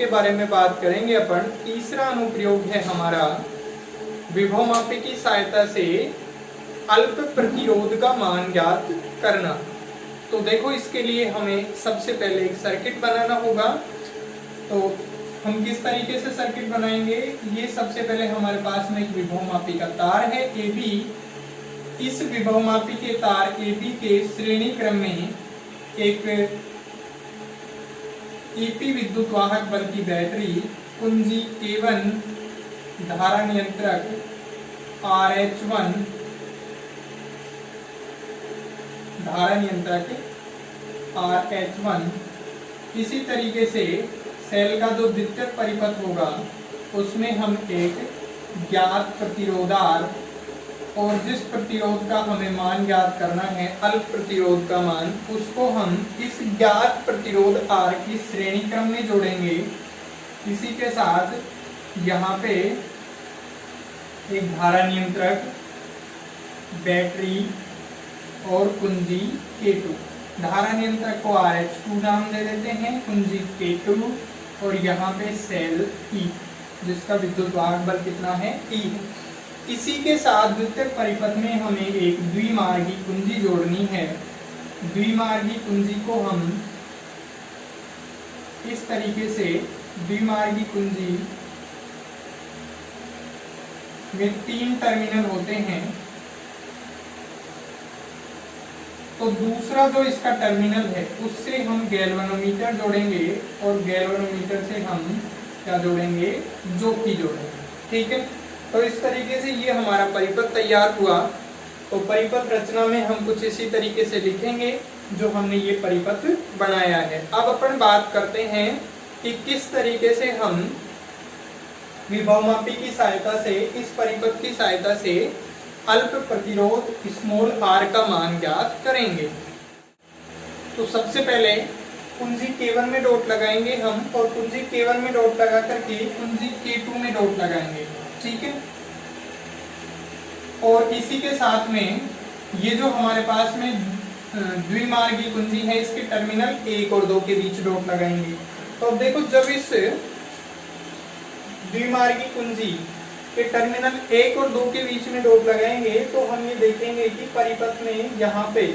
बारे में बात करेंगे अपन। तीसरा अनुप्रयोग है हमारा विभवमापी की सहायता से अल्प प्रतिरोध का मान ज्ञात करना। तो देखो, इसके लिए हमें सबसे पहले एक सर्किट बनाना होगा। तो हम किस तरीके से सर्किट बनाएंगे, ये सबसे पहले हमारे पास में एक विभवमापी का तार है AB। इस विभवमापी के तार AB के श्रेणी क्रम में एक EP विद्युत वाहक बल की बैटरी, कुंजी K1, धारा नियंत्रक RH1, धारा नियंत्रक RH1, इसी तरीके से सेल का जो द्वितीयक परिपथ होगा उसमें हम एक ज्ञात प्रतिरोध R, और जिस प्रतिरोध का हमें मान ज्ञात करना है, अल्प प्रतिरोध का मान, उसको हम इस ज्ञात प्रतिरोध R की श्रेणी क्रम में जोड़ेंगे। इसी के साथ यहाँ पे एक धारा नियंत्रक, बैटरी और कुंजी K2। धारा नियंत्रक को RH2 नाम दे देते हैं, कुंजी K2, और यहाँ पे सेल E, जिसका विद्युत वाहक बल कितना है, E है। इसी के साथ द्वितीयक परिपथ में हमें एक द्विमार्गी कुंजी जोड़नी है। द्विमार्गी कुंजी को हम इस तरीके से, द्विमार्गी कुंजी में 3 टर्मिनल होते हैं। तो दूसरा जो इसका टर्मिनल है उससे हम गैल्वेनोमीटर जोड़ेंगे, और गैल्वेनोमीटर से हम क्या जोड़ेंगे, जोकी जोड़ेंगे। ठीक है, तो इस तरीके से ये हमारा परिपथ तैयार हुआ। तो परिपथ रचना में हम कुछ इसी तरीके से लिखेंगे जो हमने ये परिपथ बनाया है। अब अपन बात करते हैं कि किस तरीके से हम विभवमापी की सहायता से, इस परिपथ की सहायता से अल्प प्रतिरोध स्मॉल r का मान ज्ञात करेंगे। तो सबसे पहले कुंजी K1 में डॉट लगाएंगे हम, और कुंजी K1 में डॉट लगा करके कुंजी K2 में डॉट लगाएंगे। ठीक है, और इसी के साथ में ये जो हमारे पास में द्विमार्गी कुंजी है, इसके टर्मिनल 1 और 2 के बीच डॉट लगाएंगे। तो अब देखो, जब इस द्विमार्गी कुंजी के टर्मिनल 1 और 2 के बीच में डॉट लगाएंगे तो हम ये देखेंगे कि परिपथ में यहाँ पे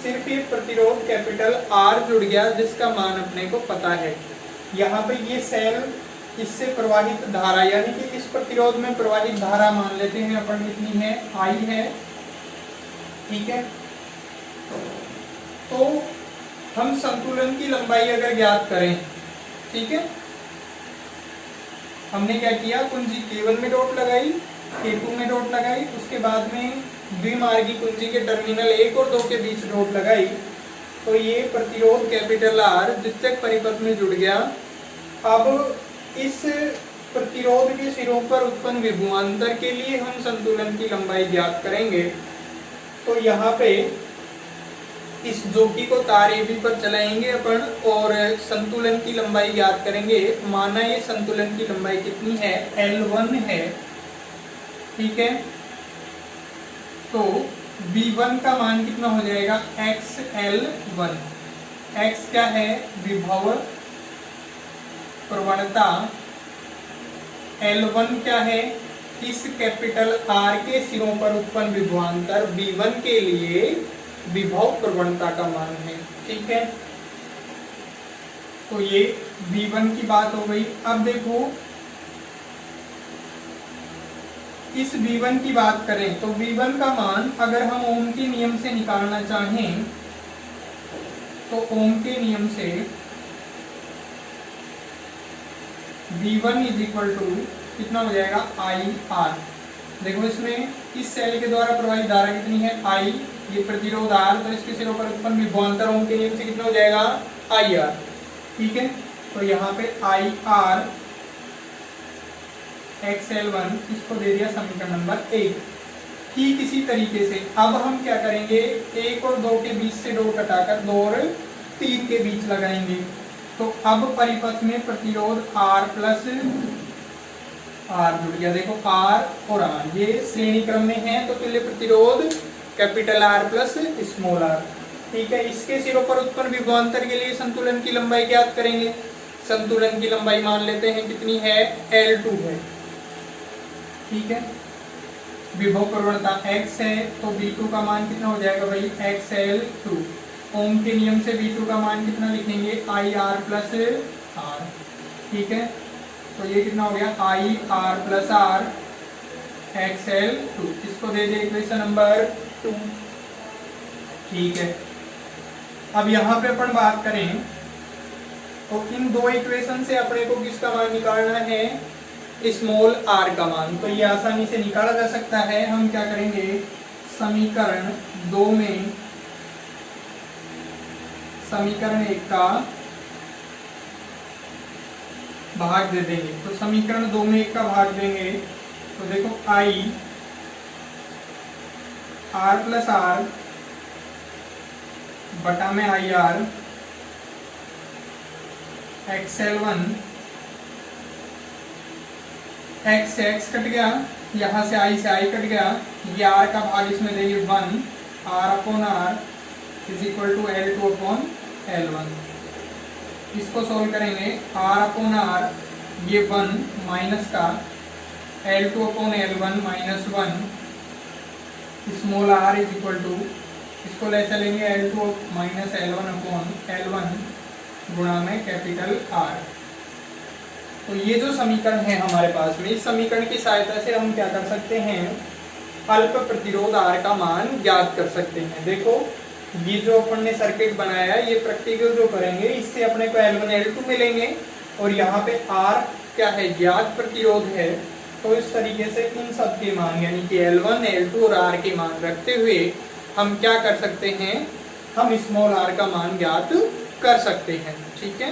सिर्फ ये प्रतिरोध कैपिटल R जुड़ गया, जिसका मान अपने को पता है। यहाँ पे ये सेल, इससे प्रवाहित धारा, यानी कि इस प्रतिरोध में प्रवाहित धारा मान लेते हैं अपन कितनी है, I है। ठीक है, तो हम संतुलन की लंबाई अगर ज्ञात करें, ठीक है, हमने क्या किया, कुंजी K1 में डॉट लगाई, K2 में डॉट लगाई, उसके बाद में द्विमार्गी कुंजी के टर्मिनल 1 और 2 के बीच डॉट लगाई। तो ये प्रतिरोध कैपिटल R द्वितीयक परिपथ में जुड़ गया। अब इस प्रतिरोध के सिरों पर उत्पन्न विभवांतर के लिए हम संतुलन की लंबाई ज्ञात करेंगे। तो यहाँ पे इस जोकी को तार AB पर चलाएंगे अपन, और संतुलन की लंबाई ज्ञात करेंगे। माना ये संतुलन की लंबाई कितनी है, L1 है। ठीक है, तो V1 का मान कितना हो जाएगा, XL1। X क्या है, विभव प्रवणता, L1 क्या है, इस कैपिटल R के सिरों पर उत्पन्न विभवांतर V1 के लिए विभव प्रवणता का मान है। ठीक है, तो ये V1 की बात हो गई। अब देखो, इस V1 की बात करें तो V1 का मान अगर हम ओम के नियम से निकालना चाहें तो ओम के नियम से V1 इज इक्वल टू कितना हो जाएगा, IR। देखो, इसमें इस सेल के द्वारा प्रवाहित धारा कितनी है, I, ये प्रतिरोध R, तो इसके सिरों पर उत्पन्न विभवांतर ओम के नियम से कितना हो जाएगा, IR। ठीक है, तो यहाँ पे IR XL1 इसको दे दिया समीकरण नंबर 1। ठीक इसी तरीके से अब हम क्या करेंगे, 1 और 2 के बीच से डॉट हटाकर 2 और 3 के बीच लगाएंगे। तो अब परिपथ में प्रतिरोध R प्लस R जुड़ गया। देखो, R और R ये श्रेणी क्रम में है, तो तुल्य प्रतिरोध capital R plus small r। ठीक है, इसके सिरों पर उत्पन्न विभवांतर के लिए संतुलन की लंबाई ज्ञात करेंगे। संतुलन की लंबाई मान लेते हैं कितनी है, L2 है। ठीक है, विभव प्रवणता x है तो V2 का मान कितना हो जाएगा भाई, XL2। ओम के नियम से V2 का मान कितना लिखेंगे, IR प्लस R। ठीक है, तो ये कितना हो गया, IR प्लस R XL2। इसको दे दे इक्वेशन नंबर 2। ठीक है, अब यहाँ पे अपन बात करें तो इन दो इक्वेशन से अपने को किसका मान निकालना है, स्मॉल r का मान। तो ये आसानी से निकाला जा सकता है। हम क्या करेंगे, समीकरण 2 में समीकरण 1 का भाग दे देंगे। तो समीकरण 2 में 1 का भाग देंगे तो देखो I R प्लस R बटा में IR XL1 x से x कट गया, यहाँ से I से I कट गया, ये R का भाग इसमें देंगे 1 R upon R is equal to L2 upon L1। इसको सोल्व करेंगे, R अपॉन R ये 1 माइनस का L2 upon L1 minus 1 small r is equal to, इसको ले चलेंगे L2 minus L1 upon L1 गुणा में कैपिटल R। तो ये जो समीकरण है हमारे पास में, इस समीकरण की सहायता से हम क्या कर सकते हैं, अल्प प्रतिरोध R का मान ज्ञात कर सकते हैं। देखो ये जो अपन ने सर्किट बनाया है, ये प्रैक्टिकल जो करेंगे इससे अपने को L1 L2 मिलेंगे और यहाँ पे R क्या है, ज्ञात प्रतिरोध है। तो इस तरीके से इन सब के मान यानी कि L1 L2 और R के मान रखते हुए हम क्या कर सकते हैं, हम स्मॉल r का मान ज्ञात कर सकते हैं। ठीक है।